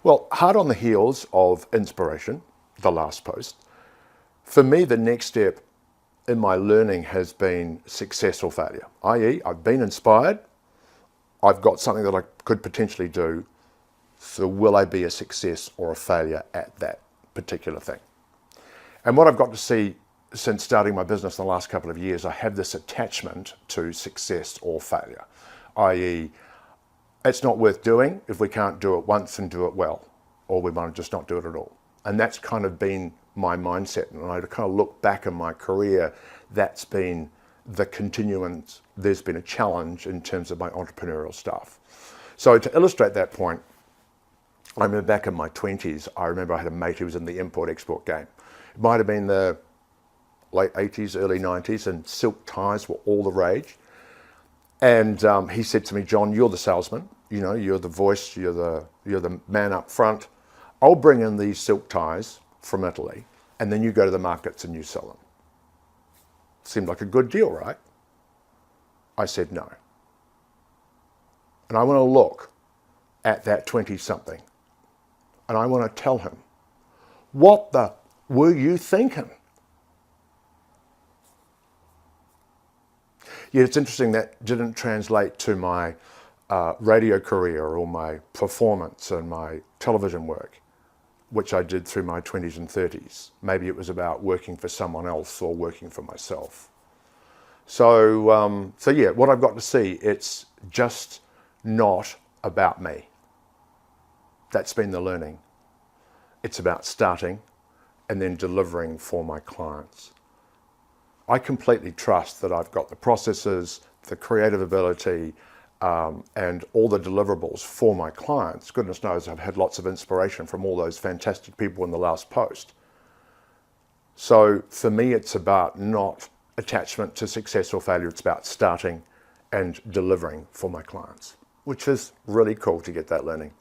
Well, hard on the heels of inspiration, the last post, for me, the next step in my learning has been success or failure, i.e. I've been inspired, I've got something that I could potentially do, so will I be a success or a failure at that particular thing? And what I've got to see since starting my business in the last couple of years, I have this attachment to success or failure, i.e. it's not worth doing if we can't do it once and do it well, or we might just not do it at all. And that's kind of been my mindset. And I kind of look back in my career, that's been the continuance. There's been a challenge in terms of my entrepreneurial stuff. So to illustrate that point, I remember back in my 20s, I remember I had a mate who was in the import-export game. It might have been the late 80s, early 90s, and silk ties were all the rage. And he said to me, John, you're the salesman, you're the voice, you're the man up front. I'll bring in these silk ties from Italy, and then you go to the markets and you sell them. Seemed like a good deal, right? I said no. And I want to look at that 20-something, and I want to tell him, what the were you thinking? Yeah, it's interesting that didn't translate to my radio career or my performance and my television work, which I did through my 20s and 30s. Maybe it was about working for someone else or working for myself. So yeah, what I've got to see, it's just not about me. That's been the learning. It's about starting and then delivering for my clients. I completely trust that I've got the processes, the creative ability, and all the deliverables for my clients. Goodness knows I've had lots of inspiration from all those fantastic people in the last post. So for me, it's about not attachment to success or failure. It's about starting and delivering for my clients, which is really cool to get that learning.